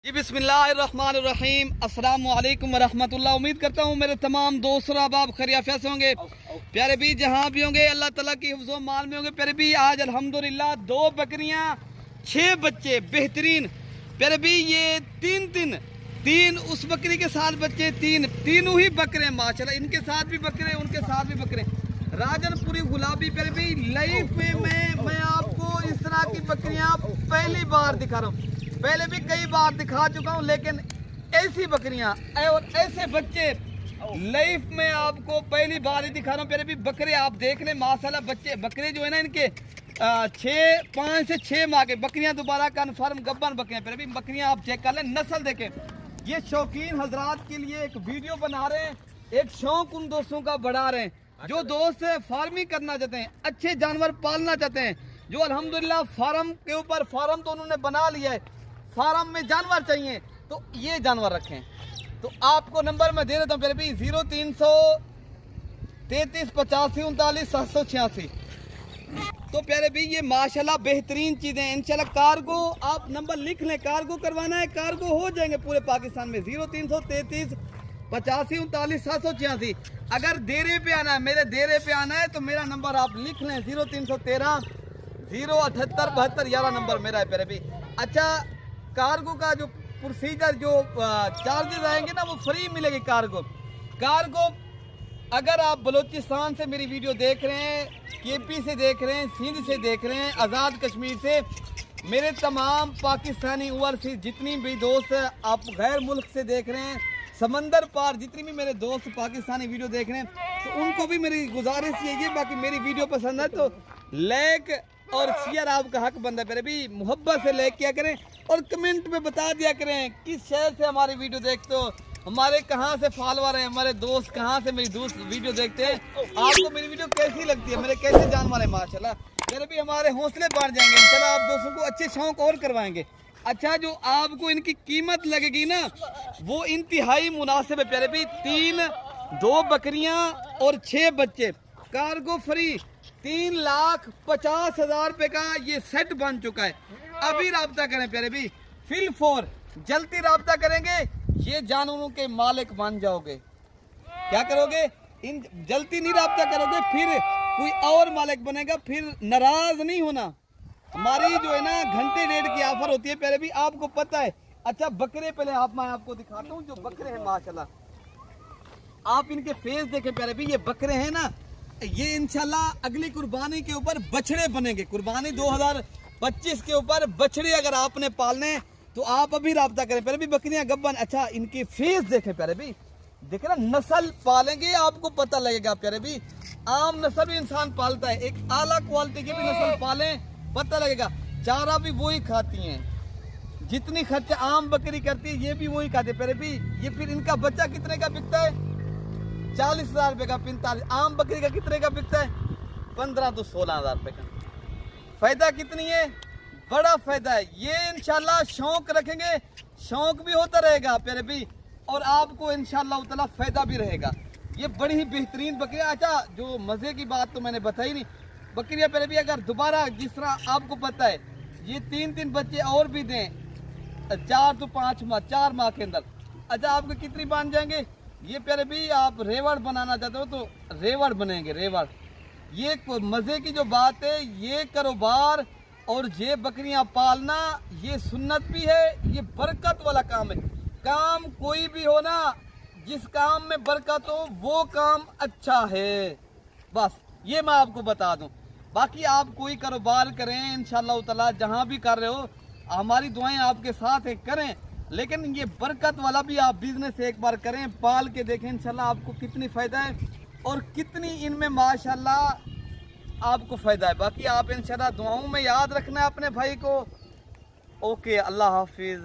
जी बिस्मिल्लाहिर्रहमानिर्रहीम अस्सलाम वालेकुम वरहमतुल्लाह। उम्मीद करता हूँ मेरे तमाम दोस्त और अहबाब खैरियत से होंगे। प्यारे भी जहाँ भी होंगे अल्लाह ताला की हिफ्ज़ व मान में होंगे। प्यारे भी आज अल्हम्दुलिल्लाह 2 बकरियाँ 6 बच्चे बेहतरीन। प्यारे भी ये तीन उस बकरी के साथ बच्चे तीनों ही बकरे माशाल्लाह, इनके साथ भी बकरे उनके साथ भी बकरे। राजनपुरी गुलाबी। प्यारे भी लाइफ में मैं आपको इस तरह की बकरियाँ पहली बार दिखा रहा हूँ। पहले भी कई बार दिखा चुका हूँ, लेकिन ऐसी बकरियां और ऐसे बच्चे लाइफ में आपको पहली बार ही दिखा रहा हूँ। पहले भी बकरे आप देख लें माशाल्लाह। बच्चे बकरे जो है ना इनके 5 से 6 माह के बकरियां दोबारा कन्फर्म गब्बन बकरियां। पहले भी बकरियां आप चेक कर लें, नस्ल देखें। ये शौकीन हजरात के लिए एक वीडियो बना रहे हैं, एक शौक उन दोस्तों का बढ़ा रहे हैं जो दोस्त फार्मिंग करना चाहते हैं, अच्छे जानवर पालना चाहते हैं, जो अल्हम्दुलिल्लाह फार्म के ऊपर फार्म तो उन्होंने बना लिया है, फार्म में जानवर चाहिए तो ये जानवर रखें। तो आपको नंबर मैं दे देता हूँ, भी 03338539 तो प्यारे भी ये माशाल्लाह बेहतरीन चीजें हैं इंशाल्लाह। कार्गो आप नंबर लिख लें, कार्गो करवाना है, कार्गो हो जाएंगे पूरे पाकिस्तान में। 03338539 अगर देरे पे आना है, मेरे देरे पे आना है तो मेरा नंबर आप लिख लें 0313 078 72 11 नंबर मेरा है प्यारे भी। अच्छा, कार्गो का जो प्रोसीजर जो चार्जेस आएंगे ना वो फ्री मिलेगी। कार्गो अगर आप बलूचिस्तान से मेरी वीडियो देख रहे हैं, केपी से देख रहे हैं, सिंध से देख रहे हैं, आज़ाद कश्मीर से, मेरे तमाम पाकिस्तानी ओवरसीज जितनी भी दोस्त आप गैर मुल्क से देख रहे हैं, समंदर पार जितनी भी मेरे दोस्त पाकिस्तानी वीडियो देख रहे हैं, तो उनको भी मेरी गुजारिश यही है, बाकी मेरी वीडियो पसंद है तो लाइक और शेयर आपका हक बनता है। पहले भी मोहब्बत से लाइक किया करें और कमेंट में बता दिया करें किस शहर से हमारी वीडियो देखते हो, हमारे कहाँ से फॉलोअर हैं, हमारे दोस्त कहाँ से मेरी दोस्त वीडियो देखते हैं, आपको मेरी वीडियो कैसी लगती है, मेरे कैसे जानवर है माशाल्लाह। मेरे भी हमारे हौसले बढ़ जाएंगे इंशाल्लाह, आप दोस्तों को अच्छे शौक और करवाएंगे। अच्छा, जो आपको इनकी कीमत लगेगी ना वो इंतहाई मुनासिब है प्यारे भी। 2 बकरियां और 6 बच्चे, कार्गो फ्री, 3,50,000 रुपए का ये सेट बन चुका है। अभी राब्ता करें प्यारे भी, फिल 4 जल्दी राब्ता करेंगे, ये जानवरों के मालिक बन जाओगे। क्या करोगे, इन जल्दी नहीं राब्ता करोगे फिर कोई और मालिक बनेगा, फिर नाराज नहीं होना। हमारी जो है ना घंटे रेट की ऑफर होती है प्यारे भी, आपको पता है। अच्छा, बकरे पहले मैं आपको दिखाता हूँ जो बकरे हैं माशाल्लाह। आप इनके फेस देखें प्यारे भी, ये बकरे हैं ना, ये इंशाल्लाह अगली कुर्बानी के ऊपर बछड़े बनेंगे। कुर्बानी 2025 के ऊपर बछड़े अगर आपने पालने तो आप अभी राब्ता करें। पहले भी बकरियां गब्बन। अच्छा, इनकी फेस देखें प्यारे भी, देखे ना, नस्ल पालेंगे आपको पता लगेगा प्यारे भी। आम नस्ल भी इंसान पालता है, एक आला क्वालिटी की भी नस्ल पालें पता लगेगा। चारा भी वही खाती हैं, जितनी खर्चा आम बकरी करती है ये भी वही खाते प्यारे भी। ये फिर इनका बच्चा कितने का बिकता है, 40,000 रुपए का, 45। आम बकरी का कितने का बिकता है, 15 तो 16,000 रुपए का। फायदा कितनी है, बड़ा फायदा है। ये इंशाल्लाह शौक रखेंगे, शौक भी होता रहेगा प्यारे भी, और आपको इंशाल्लाह ताला फायदा भी रहेगा। ये बड़ी ही बेहतरीन बकरियां। अच्छा, जो मजे की बात तो मैंने बताई नहीं, बकरियां प्यारे भी अगर दोबारा जिस तरह आपको पता है ये 3 बच्चे और भी दें 4 तो 5 माह 4 माह के अंदर, अच्छा आपके कितनी बन जाएंगे। ये प्यारे भी आप रेवड़ बनाना चाहते हो तो रेवड़ बनेंगे, रेवड़। ये मजे की जो बात है, ये कारोबार और ये बकरियां पालना ये सुन्नत भी है, ये बरकत वाला काम है। काम कोई भी हो ना, जिस काम में बरकत हो वो काम अच्छा है, बस ये मैं आपको बता दूं। बाकी आप कोई कारोबार करें इंशाल्लाह ताला, जहां भी कर रहे हो हमारी दुआएं आपके साथ है, करें, लेकिन ये बरकत वाला भी आप बिजनेस एक बार करें, पाल के देखें इंशाल्लाह आपको कितनी फायदा है और कितनी इनमें माशाल्लाह आपको फायदा है। बाकी आप इंशाल्लाह दुआओं में याद रखना है अपने भाई को। ओके, अल्लाह हाफिज।